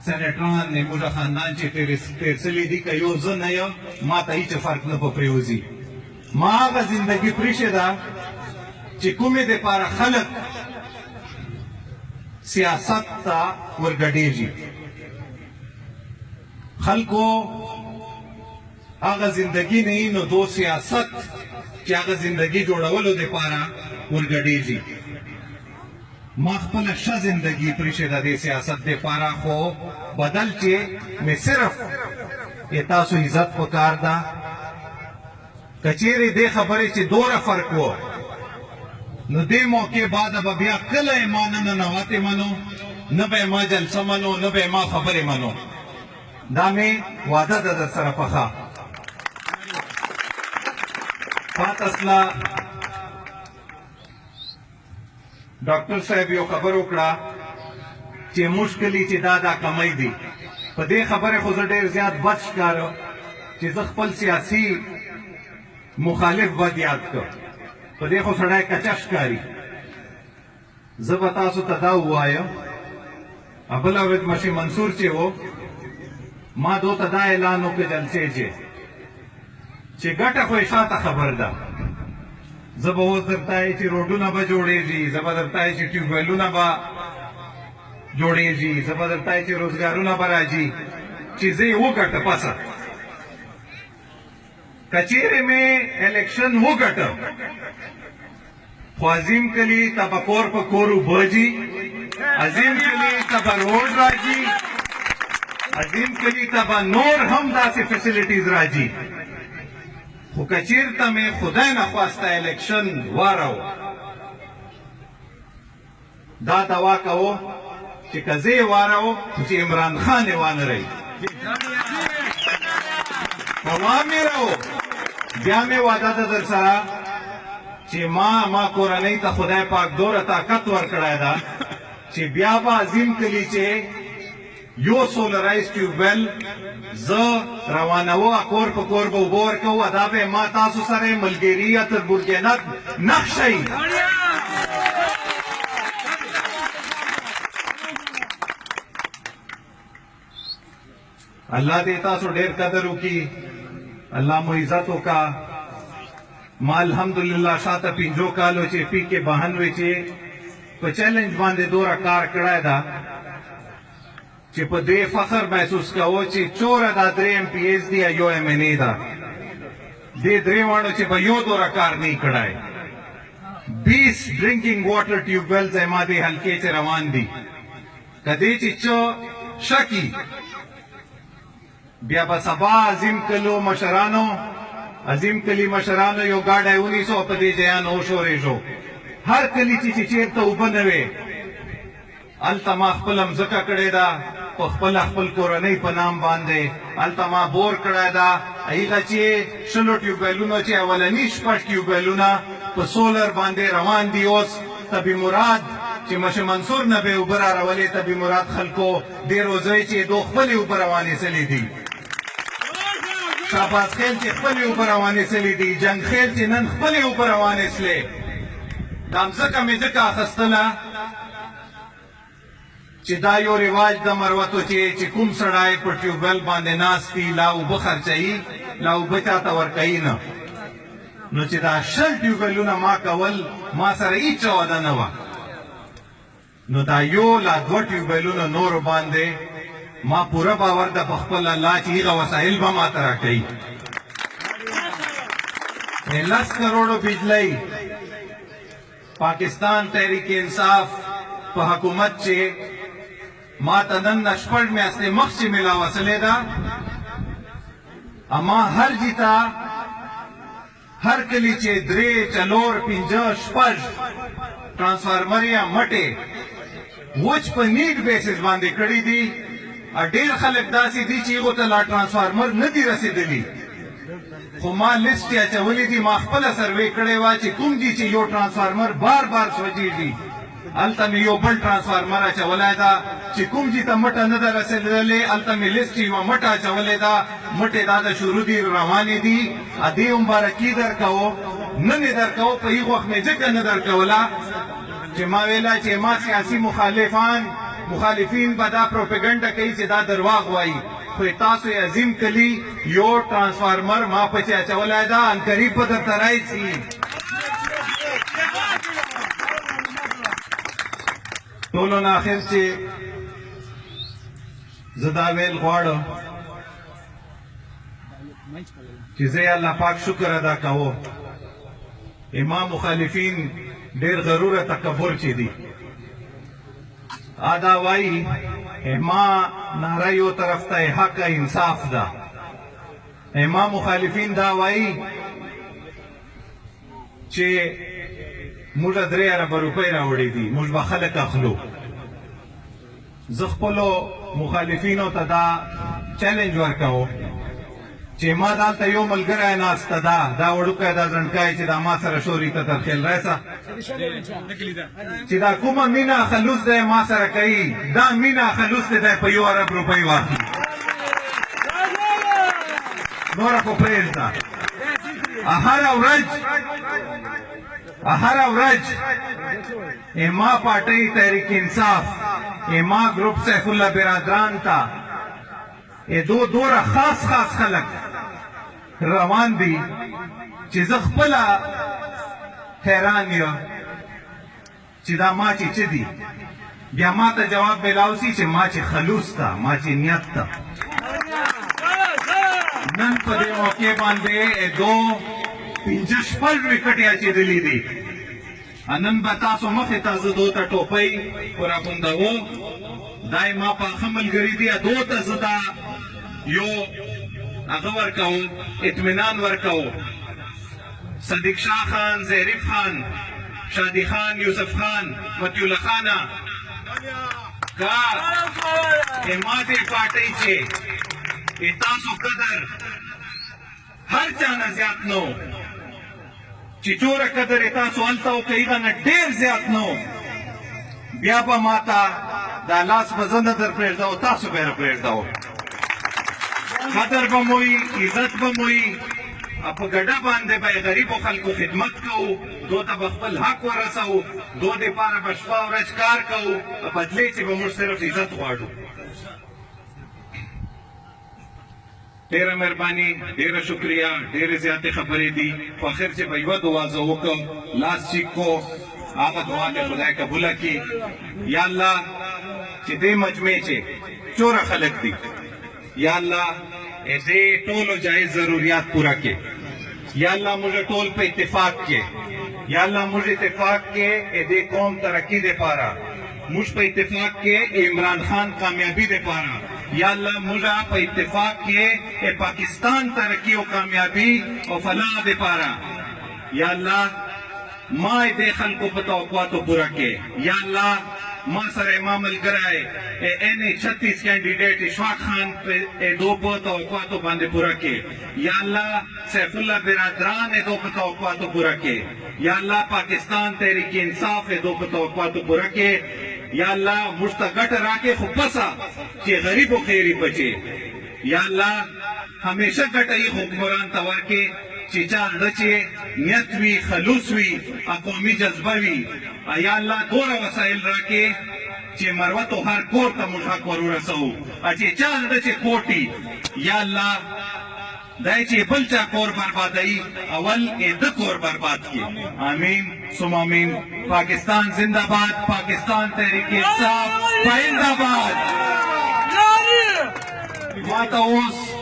سینیټران نیمو خاندان چې تیرسلی دي که یو زه نه یم ما ته هیڅ فرق نه په پریوځي ما هغه زندګي پریښې ده چې کومې دپاره خلک سیاست ته ورګډېږي خلکو هغه زندګي نه وي نو دو سیاست چې هغه زندګي جوړولو دپاره ورګډېږي ما خپله ښه زندګي پریښې ده دې سیاست دپاره خو بدل چې مې صرف تاسو عزت پکار ده که چیرې دې خبرې چې دومره فرق و نو دې موقع بعده به بیا کله یې ما نه ننواتې منو نه به یې ما جلسه منو نه به یې ما خبرې منو دا مې وعده ده در سره پخه پاتسله ډاکټر صاحب یو خبر وکړه چې مشکلي چې دا کمی دي په دې خبرې خو زه ډېر زیات بد ښکارم چې زه خپل سیاسي مخالف بد یاد کړ په دې خو سړی کچه ښکاري زه به تاسو ته دا ووایم بله ورځ مشي منصور چې و ما دو ته دا اعلان وکړ جلسې چې ګټه خو یې شاته خبر ده زه به اوس درته چې روډونه به جوړېږي زه به درته چې ټیوبویلونه به جوړېږي زه به درته چې روزګارونه به راځي چې زه یې وګټه پسه که چیرې مې الیکشن وګټه خو عظیم کلي ته به کور په کور اوبه ځي عظیم کلي ته به روډ راځي عظیم کلي ته به نور هم داسې فیسیلیټیز راځي خو که چېرته مې خدای نخواسته الیکشن واروه دا دوا کوو چې که زه یې واروم چې عمران خان یې وانهروي که وانهروم بیا مې وعده ده در سره چې ما کورنۍ ته خدای پاک دومره طاقت ورکړی ده چې بیا به عظیم کلي چې یو سولرایز ټیوبویل زه روانوه کور په کور به اوبه ورکوو دا به ما تاسو سره ملګري یا تربورګینت نقشه وي الله دې تاسو ډېر قدر وکړي الله مو عزت وکړه ما الحمدلله شاته 5 کالو چې پی کې 92 چې په چیلنج باندې دوره کار کړی ده چې په دې فخر محسوس کوو چې 14 درې ایم پی ایس دي یو ایم این ای ده دې درې واړو چې په یو دوره کار نه کړی 20 ډرینکینګ واټر ټیوبویلز ما دې حلقې چې روان دي کدی چې شکی بیا به سبا عظیم کلی مشرانو یو ګاډی ونیسو په دې جیان وشورې شو هر کلی چې چېرته اوبه نه وې هلته ما خپله مځکه کړې ده په خپل کورنۍ په نام باندې هلته ما بور کړی ده هغه چې 16 ټیوبویلونه چې اولني 6 ټیوبویلونه په سولر باندې روان دي اوس طبي مراد چې مشه منصور نه به اوبه راولې طبي مراد خلکو دې روزۍ چې دو خپلې اوبه روانېسلې دي شهباز خیل چې خپلې اوبه روانېسلې دي جنګ خیل چې نن خپلې اوبه روانېسلې دا مځکه مې ځکه اخیستله چې دا یو رواج د مروتو چې کوم سړی په ټیوبویل باندې ناست دي لا اوبه خرڅوي لا اوبه چاته ورکوي نه نو چې دا 6 ټیوبویلونه ما کول ما سره هیڅ وعده نه وه نو دا یو لا 2 ټیوبویلونه نورو باندې ما پوره باور ده په خپل الله چې هغه وسایل به ما ته راکوي 10 کروڑو بجلی پاکستان تحریک انصاف په حکومت چې ما ته نن 6 میاشتې مخکې میلاوسلې ده اما هر جیتا هر کلی چې 3 4 5 6 ټرانسفارمر یا مټې وچ په نیډ بیسس باندې کړي دي ډېر خلک داسې دي چې هغو ته لا ټرانسفارمر نه دي رسېدلي خو ما لیسټ یې اچولې دي ما خپله سروې کړې وه چې کوم دي چې یو ټرانسفارمر بار سوځېږي هلته مې یو بل ټرانسفارمر اچولی ده چې کوم ځای ته مټه نه ده رسېدلې هلته مې لیسټ یوه مټه اچولې ده مټې دا د شروع دي روانې دي دې مبارکي درکوو نن یې درکوو په هغ وخت مې ځکه نه درکوله چې ما ویله چې ما سیاسي مخالفان مخالفین به دا پروپیګنډه کوي چې دا درواغ وایي خو تاسو یې عظیم کلی یو ټرانسفارمر ما پسې اچولی ده ان قریب به درته راشي ټولو نه اخر چې زه دا ویل غواړم چې زه الله پاک شکر ادا کوم امام مخالفین ډېر غرور تکبر چې دي ادا وایي ما ناره یو طرف ته حق انصاف ده امام مخالفین دا وایي چې موږ 3 اربه روپۍ راوړې دي موږ به خلک اخلو زه خپلو مخالفینو ته دا چیلنج ورکوم چې ما دلته یو ملګری ناسته ده دا وړوکی دا زڼکای چې دا ما سره شوري ته ترخیل راسه چې دا کومه مینه خلوص دی ما سره کوي دا مینه خلوص دی په 1 ارب روپۍ واخلي نوره خو پرېږده هره ورځ اما پارټۍ تحریک انصاف اما گروپ سیف الله برادران ته دوره خاص خلک روان دي چې زه خپله حیران یم چې دا ما چې څه دي بیا ما ته جواب میلاوسي چې ما چې خلوص ته ما چې نیت ته نن په دې موقع باندې 2-5 وکټې اچېدلي دي نن به تاسو مخې ته زه دو ته ټوپۍ وراغونډوم دا یې ما په ښه ملګري دي دو ته زه دا یو هغه ورکوم اطمینان ورکوم صدیق شاه خان ظریف خان شادي خان یوسف خان مطیع الله خانه کار ما دې پارټۍ چې تاسو قدر هر چا نه زیات نو چې څومره قدر یې تاسو هلته وکړئ هغه نه ډېر زیات نو بیا به ما ته دا لاس به زه نه در پرېږدو تاسو به یې راپرېږدو قدر به مو وي عزت به مو وي په ګډه باندې به غریبو خلکو خدمت کوو دو ته به خپل حق ورسوو دو دپاره به شپه ورځ کار کوو بدلې چې به موږ صرف عزت غواړو ډېره مهرباني ډېره شکریه ډېرې زیاتې خبرې دي خو اخر چې به یوه دعا زه وکړم لاس چیک کو هغه دعا دې خدای قبوله کړي یا الله چې دې مجمع چې څومره خلک دي یا الله دې ټولو جایز ضروریات پوره کړي یا الله موږ ټول په اتفاق کې یا الله موږ اتفاق کې دې قوم ترقی دپاره موږ په اتفاق کې عمران خان کامیابی دپاره یا الله موږ په اتفاق کې پاکستان ترقی او کامیابی او فلاح دپاره یا الله ما دې خلکو په توقعاتو پوره کړي یا الله ما سره ما ملګری NA36 کینډیډیټ اشفاق خان دو په توقعاتو باندې پوره کړي یا الله سیف الله برادران دو په توقعاتو پوره کړي یا الله پاکستان تحریک انصاف دو په توقعاتو پوره کړي یا الله موږ ته ګټه راکړې خو بسه چې غریبو خیري بچي یا الله همیشه ګټه یې حکمران ته ورکړي چې چا زړه چې نیت وي خلوص وي قومي جذبه وي یا الله دومره وسایل راکړي چې مروتو هر کور ته موږ حق ور ورسوو چې چا زړه چې کوټي یا الله دا چې بل چا کور بربادوي اول د کور برباد کړي آمین ثم آمین پاکستان زندہ باد پاکستان تحریک انصاف زندہ باد ما ته اوس